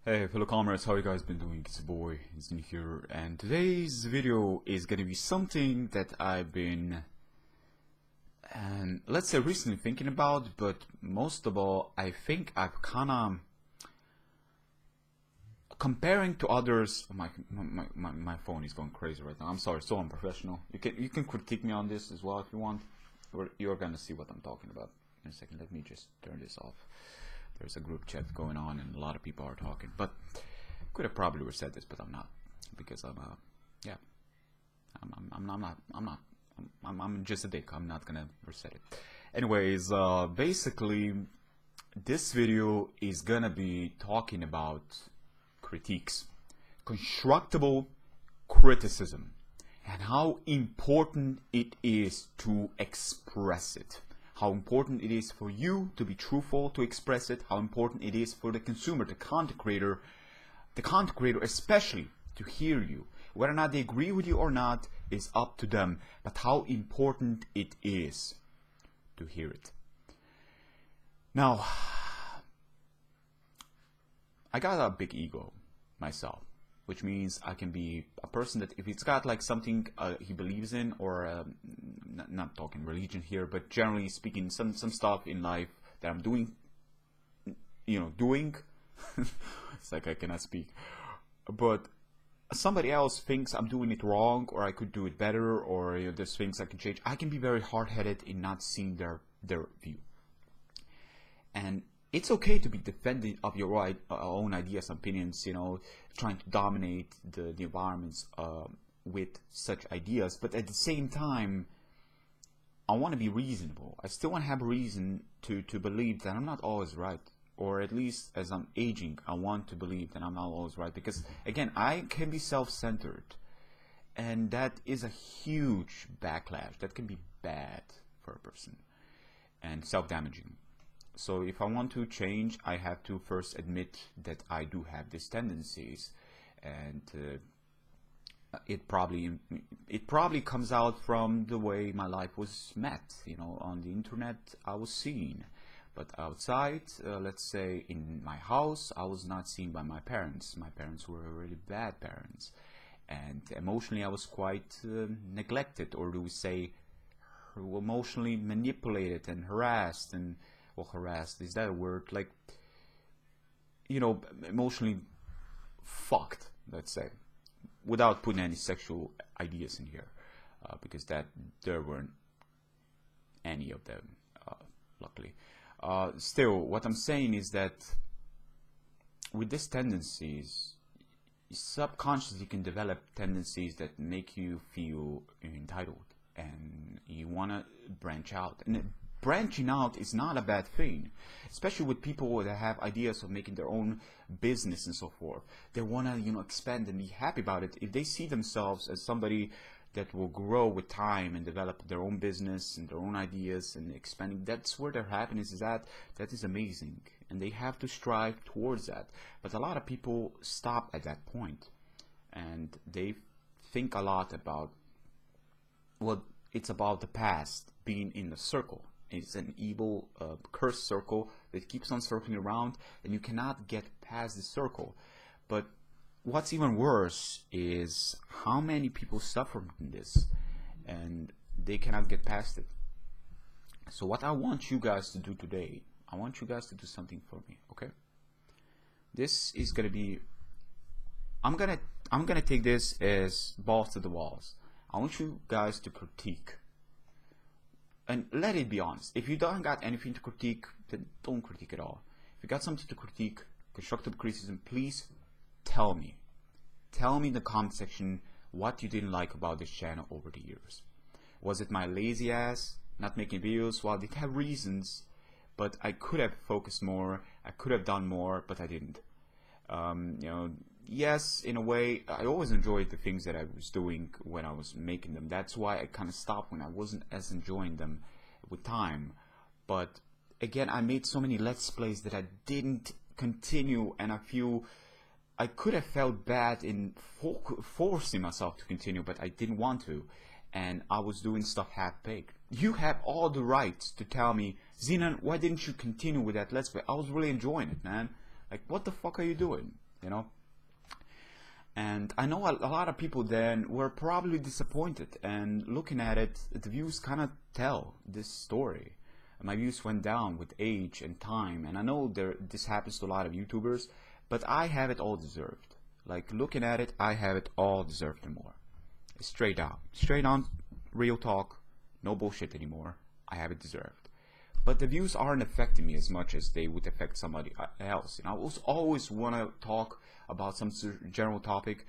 Hey fellow comrades, how you guys been doing? It's your boy, Zin here, and today's video is gonna be something that I've been, let's say recently thinking about, but most of all, I think I've kinda comparing to others. My phone is going crazy right now. I'm sorry, so unprofessional. You can critique me on this as well if you want, or you're gonna see what I'm talking about in a second. Let me just turn this off. There's a group chat going on and a lot of people are talking, but could have probably reset this, but I'm not, because I'm just a dick. I'm not gonna reset it. Anyways, basically this video is gonna be talking about critiques, constructive criticism, and how important it is to express it. How important it is for you to be truthful, to express it. How important it is for the consumer, the content creator especially, to hear you. Whether or not they agree with you or not is up to them, but how important it is to hear it. Now, I got a big ego myself, which means I can be a person that if it's got like something he believes in, or not talking religion here, but generally speaking, some stuff in life that I'm doing, it's like I cannot speak, but somebody else thinks I'm doing it wrong, or I could do it better, or there's things I can change. I can be very hard-headed in not seeing their view, and it's okay to be defending of your own ideas and opinions, trying to dominate the environments with such ideas. But at the same time, I want to be reasonable. I still want to have a reason to believe that I'm not always right. Or at least as I'm aging, I want to believe that I'm not always right. Because, again, I can be self-centered. And that is a huge backlash. That can be bad for a person. And self-damaging. So if I want to change, I have to first admit that I do have these tendencies, and it probably comes out from the way my life was met. On the internet I was seen, but outside, let's say in my house, I was not seen by my parents. My parents were really bad parents, and emotionally I was quite neglected, or do we say emotionally manipulated and harassed and. Well, harassed, is that a word? Like, emotionally fucked, let's say, without putting any sexual ideas in here, because there weren't any of them, luckily. Still, what I'm saying is that with these tendencies, subconsciously you can develop tendencies that make you feel entitled, and you want to branch out. And branching out is not a bad thing, especially with people that have ideas of making their own business and so forth. They want to, expand and be happy about it. If they see themselves as somebody that will grow with time and develop their own business and their own ideas and expanding, that's where their happiness is at. That is amazing, and they have to strive towards that. But a lot of people stop at that point, and they think a lot about, well, it's about the past being in the circle. It's an evil, cursed circle that keeps on circling around, and you cannot get past the circle. But what's even worse is how many people suffer from this, and they cannot get past it. So what I want you guys to do today, I want you guys to do something for me, okay? This is gonna be, I'm gonna take this as balls to the walls. I want you guys to critique. And let it be honest. If you don't got anything to critique, then don't critique at all. If you got something to critique, constructive criticism, please tell me. Tell me in the comment section what you didn't like about this channel over the years. Was it my lazy ass, not making videos? Well, it had reasons, but I could have focused more. I could have done more, but I didn't. Yes, in a way, I always enjoyed the things that I was doing when I was making them. That's why I kind of stopped when I wasn't as enjoying them with time. But again, I made so many Let's Plays that I didn't continue, and I feel I could have felt bad in forcing myself to continue, but I didn't want to. And I was doing stuff half-baked. You have all the rights to tell me, Zenon, why didn't you continue with that Let's Play? I was really enjoying it, man. Like, what the fuck are you doing? you know. And I know a lot of people then were probably disappointed, and looking at it, the views kind of tell this story. My views went down with age and time, and I know this happens to a lot of YouTubers, but I have it all deserved. Like, looking at it, I have it all deserved and more. Straight on, real talk, no bullshit anymore. I have it deserved. But the views aren't affecting me as much as they would affect somebody else. I always want to talk about some general topic,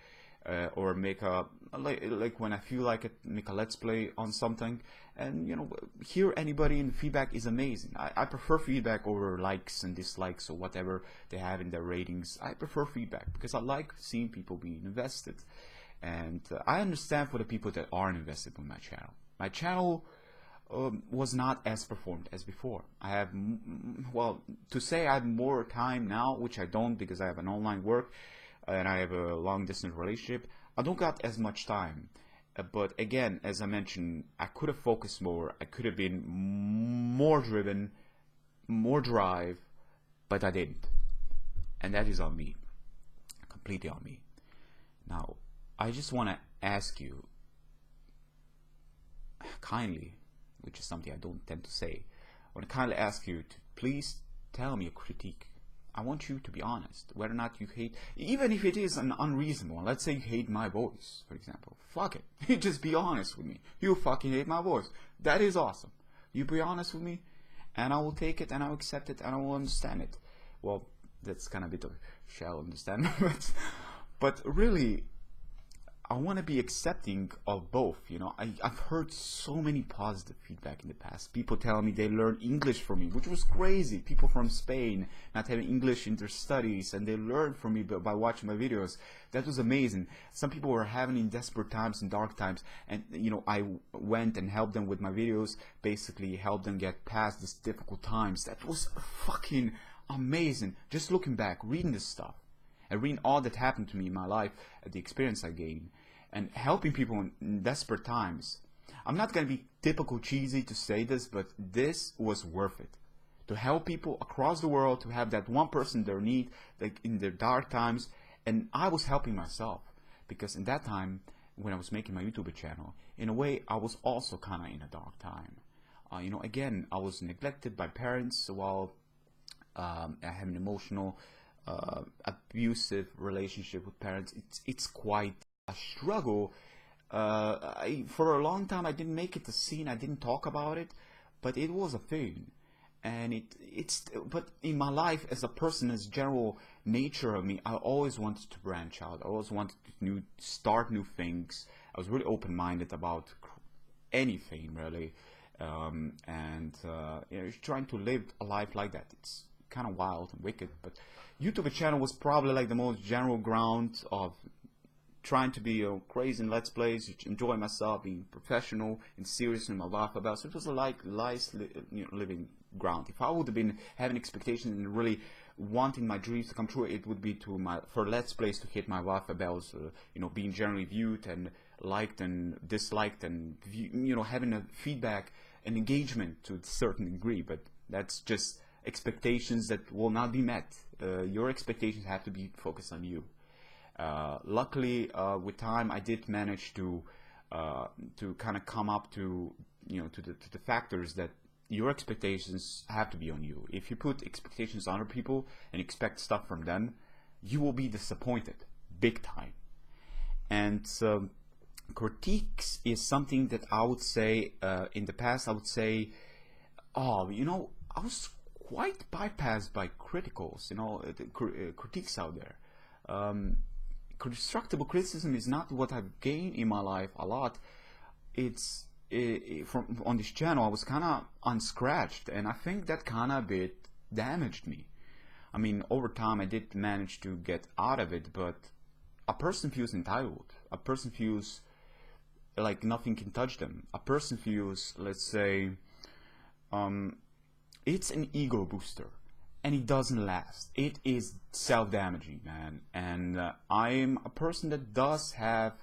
or make a like when I feel like it, make a let's play on something, and hear anybody in feedback is amazing. I prefer feedback over likes and dislikes or whatever they have in their ratings. I prefer feedback because I like seeing people being invested, and I understand for the people that aren't invested in my channel. My channel was not as performed as before. I have, well, to say I have more time now, which I don't because I have an online work and I have a long distance relationship. I don't got as much time. But again, as I mentioned, I could have focused more. I could have been more driven, more drive, but I didn't. And that is on me. Completely on me. Now, I just want to ask you kindly, which is something I don't tend to say, I want to kindly ask you to please tell me a critique. I want you to be honest, whether or not you hate, even if it is an unreasonable one. Let's say you hate my voice, for example. Fuck it. Just be honest with me. You fucking hate my voice. That is awesome. You be honest with me, and I will take it, and I will accept it, and I will understand it. Well, that's kind of a bit of shall understand, but really, I want to be accepting of both. I've heard so many positive feedback in the past. People telling me they learned English from me, which was crazy. People from Spain not having English in their studies, and they learned from me by watching my videos. That was amazing. Some people were having in desperate times and dark times, and I went and helped them with my videos, basically helped them get past these difficult times. That was fucking amazing. Just looking back, reading this stuff, and reading all that happened to me in my life, the experience I gained, and helping people in desperate times. I'm not going to be typical cheesy to say this, but this was worth it. To help people across the world, to have that one person in their need, like in their dark times, and I was helping myself. Because in that time, when I was making my YouTube channel, in a way, I was also kind of in a dark time. Again, I was neglected by parents while I have an emotional abusive relationship with parents. It's quite a struggle. For a long time I didn't make it a scene. I didn't talk about it, but it was a thing. And but in my life as a person, as general nature of me, I always wanted to branch out. I always wanted to start new things. I was really open-minded about anything really, trying to live a life like that. It's kind of wild and wicked, but YouTube channel was probably like the most general ground of trying to be crazy in Let's Plays, enjoy myself, being professional and serious in my life about. So it was like nice living ground. If I would have been having expectations and really wanting my dreams to come true, it would be for Let's Plays to hit my wife about, being generally viewed and liked and disliked, and having a feedback and engagement to a certain degree. But that's just expectations that will not be met. Your expectations have to be focused on you. Luckily, with time, I did manage to kind of come up to the factors that your expectations have to be on you. If you put expectations on other people and expect stuff from them, you will be disappointed, big time. And critiques is something that I would say in the past I would say, I was quite bypassed by criticals, critiques out there. Constructive criticism is not what I've gained in my life a lot. It's from on this channel I was kind of unscratched, and I think that kind of bit damaged me. I mean, over time I did manage to get out of it, but a person feels entitled. A person feels like nothing can touch them. A person feels, let's say, it's an ego booster, and it doesn't last. It is self-damaging, man. And I'm a person that does have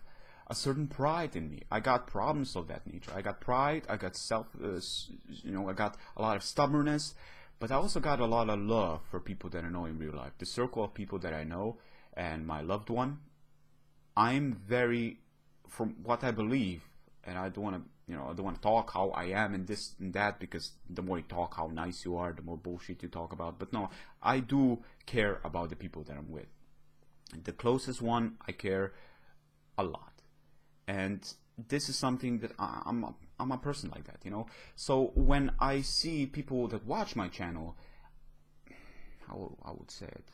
a certain pride in me. I got problems of that nature. I got pride. I got I got a lot of stubbornness. But I also got a lot of love for people that I know in real life. The circle of people that I know and my loved one, I'm very, from what I believe, and I don't want to, I don't want to talk how I am and this and that, because the more you talk how nice you are, the more bullshit you talk about. But no, I do care about the people that I'm with. The closest one, I care a lot. And this is something that I'm a person like that, So when I see people that watch my channel, how I would say it,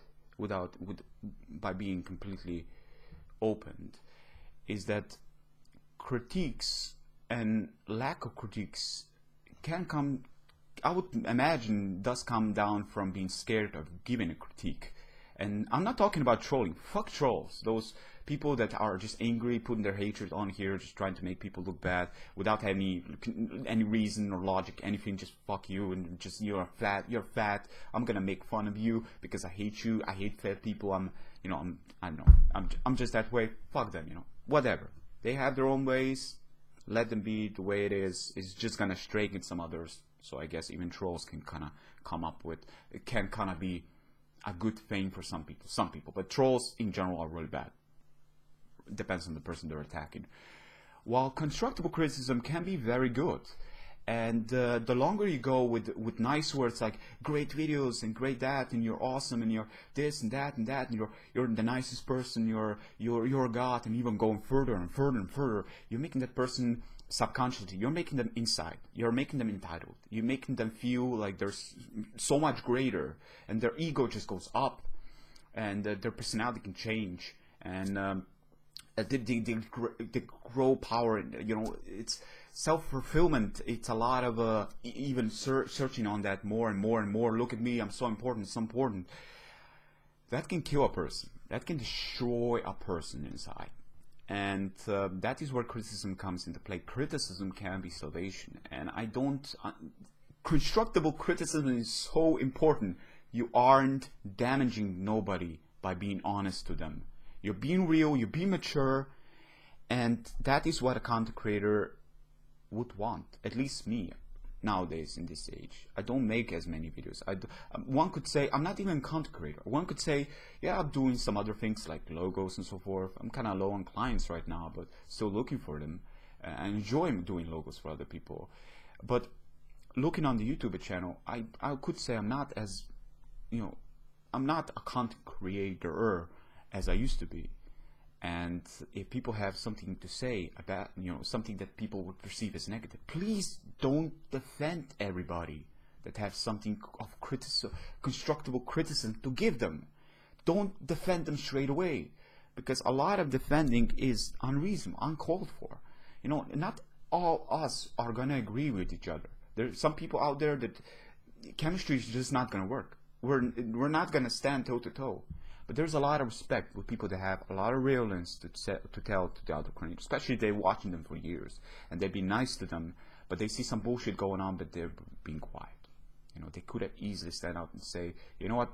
by being completely opened, is that critiques and lack of critiques can come, I would imagine, does come down from being scared of giving a critique. And I'm not talking about trolling. Fuck trolls. Those people that are just angry, putting their hatred on here, just trying to make people look bad without any reason or logic, anything. Just fuck you, and just you're fat. I'm gonna make fun of you because I hate you. I hate fat people. I don't know. I'm just that way. Fuck them. Whatever. They have their own ways. Let them be the way it is. It's just gonna strengthen some others. So I guess even trolls can kind of come up with. It can kind of be a good thing for some people, but trolls in general are really bad. It depends on the person they're attacking. While constructive criticism can be very good, and the longer you go with nice words like great videos and great that, and you're awesome, and you're this and that and that, and you're the nicest person, you're a god, and even going further and further and further, you're making that person subconsciously, you're making them inside, you're making them entitled, you're making them feel like they're so much greater, and their ego just goes up, and their personality can change, and they grow power. It's self-fulfillment. It's a lot of even searching on that more and more and more. Look at me, I'm so important, so important. That can kill a person. That can destroy a person inside. And that is where criticism comes into play. Criticism can be salvation. And I don't... constructive criticism is so important. You aren't damaging nobody by being honest to them. You're being real, you're being mature, and that is what a content creator would want. At least me, nowadays in this age. I don't make as many videos. One could say, I'm not even a content creator. One could say, yeah, I'm doing some other things like logos and so forth. I'm kind of low on clients right now, but still looking for them. I enjoy doing logos for other people. But looking on the YouTube channel, I could say I'm not as, I'm not a content creator as I used to be. And if people have something to say about, something that people would perceive as negative, please don't defend everybody that have something of constructive criticism to give them. Don't defend them straight away, because a lot of defending is unreasonable, uncalled for. Not all us are gonna agree with each other. There's some people out there that chemistry is just not gonna work. We're not gonna stand toe to toe. But there's a lot of respect with people that have a lot of realness to tell to the other creators, especially if they're watching them for years and they've been nice to them, but they see some bullshit going on, but they're being quiet. They could have easily stand out and say, you know what,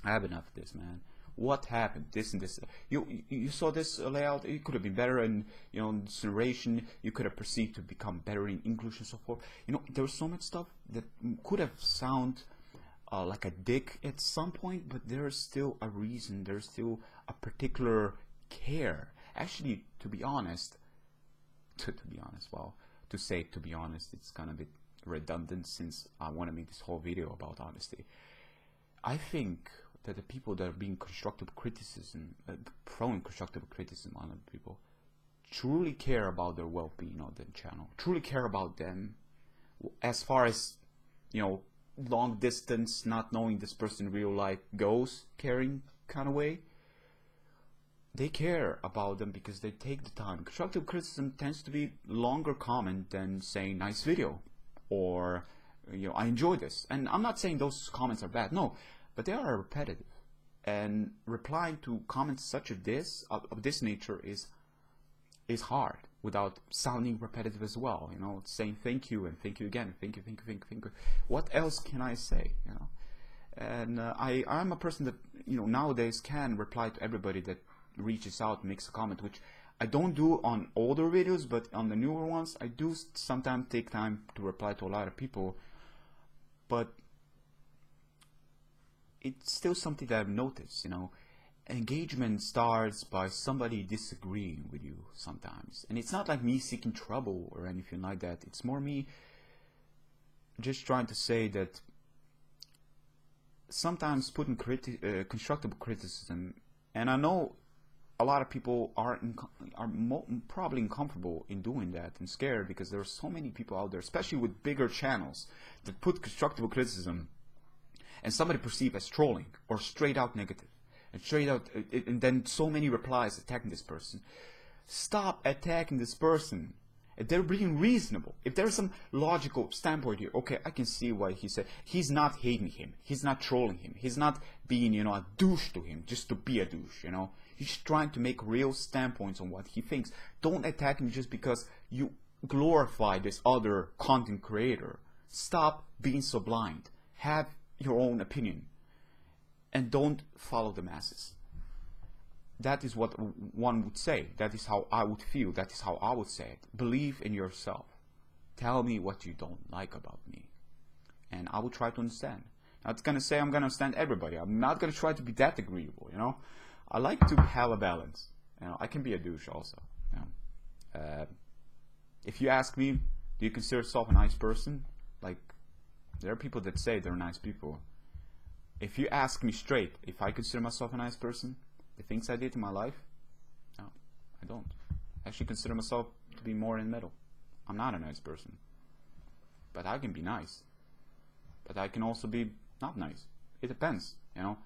I have enough of this, man. What happened? This and this. You saw this layout. It could have been better, and this narration you could have perceived to become better in English and so forth. There was so much stuff that could have sound like a dick at some point, but there's still a reason, there's still a particular care. Actually, to be honest, it's kind of a bit redundant, since I want to make this whole video about honesty. I think that the people that are being constructive criticism, throwing constructive criticism on other people, truly care about their well-being on their channel, truly care about them, as far as, long distance, not knowing this person in real life goes, caring kind of way. They care about them because they take the time. Constructive criticism tends to be longer comment than saying nice video, or I enjoy this. And I'm not saying those comments are bad, no, but they are repetitive. And replying to comments such as this, of this nature, is hard without sounding repetitive as well. Saying thank you and thank you again, thank you. What else can I say? And I'm a person that nowadays can reply to everybody that reaches out, makes a comment, which I don't do on older videos, but on the newer ones I do sometimes take time to reply to a lot of people. But it's still something that I've noticed, you know. Engagement starts by somebody disagreeing with you sometimes. And it's not like me seeking trouble or anything like that. It's more me just trying to say that sometimes putting constructive criticism, and I know a lot of people are probably uncomfortable in doing that and scared because there are so many people out there, especially with bigger channels, that put constructive criticism and somebody perceived as trolling or straight out negative and straight out, and then so many replies attacking this person. Stop attacking this person. If they're being reasonable, if there's some logical standpoint here, okay, I can see why he said he's not hating him, he's not trolling him, he's not being, you know, a douche to him just to be a douche, you know. He's trying to make real standpoints on what he thinks. Don't attack him just because you glorify this other content creator. Stop being so blind. Have your own opinion and don't follow the masses. That is what one would say. That is how I would feel. That is how I would say it. Believe in yourself. Tell me what you don't like about me, and I will try to understand. I'm not gonna say I'm gonna understand everybody. I'm not gonna try to be that agreeable, you know. I like to have a balance. You know, I can be a douche also. You know? If you ask me, do you consider yourself a nice person? Like, there are people that say they're nice people. If you ask me straight, if I consider myself a nice person, the things I did in my life, no, I don't. I actually consider myself to be more in the middle. I'm not a nice person. But I can be nice. But I can also be not nice. It depends, you know.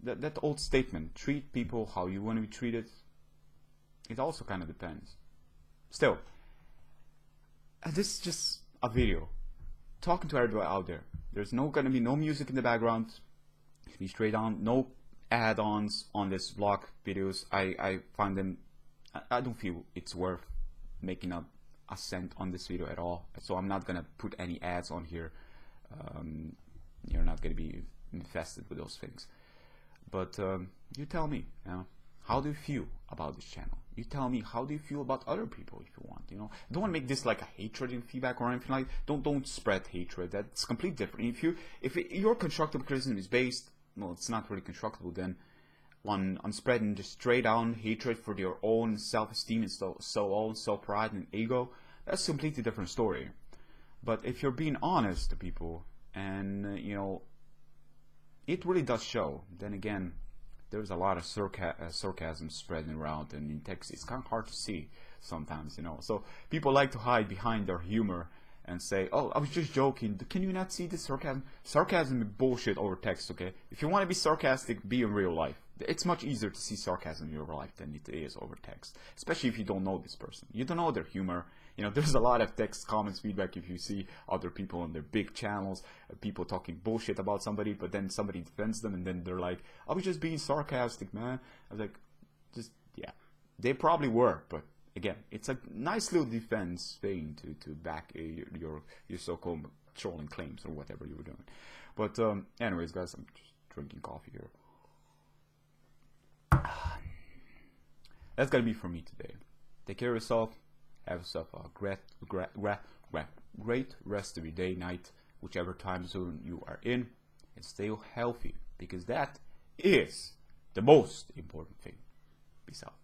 That old statement, treat people how you want to be treated, it also kind of depends. Still, this is just a video. Talking to everybody out there. There's gonna be no music in the background. Be straight on, no add-ons on this vlog videos. I find them, I don't feel it's worth making a cent on this video at all. So I'm not gonna put any ads on here. You're not gonna be infested with those things. But you tell me, you know, how do you feel about this channel? You tell me, how do you feel about other people if you want, you know? Don't want to make this like a hatred in feedback or anything like that. Don't spread hatred. That's completely different. If your constructive criticism is based, well, it's not really constructive then, on spreading just straight on hatred for your own self-esteem and self-pride and ego, that's a completely different story. But if you're being honest to people and, you know, it really does show, then again, there's a lot of sarcasm spreading around, and in text it's kind of hard to see sometimes, you know. So people like to hide behind their humor and say, oh, I was just joking. Can you not see the sarcasm? Sarcasm is bullshit over text, okay? If you want to be sarcastic, be in real life. It's much easier to see sarcasm in real life than it is over text, especially if you don't know this person. You don't know their humor. You know, there's a lot of text, comments, feedback if you see other people on their big channels, people talking bullshit about somebody, but then somebody defends them, and then they're like, I was just being sarcastic, man. I was like, just, yeah. They probably were, but again, it's a nice little defense thing to back your so-called trolling claims or whatever you were doing. But anyways, guys, I'm just drinking coffee here. That's gonna be for me today. Take care of yourself. Have yourself a great rest of your day, night, whichever time zone you are in, and stay healthy, because that is the most important thing. Peace out.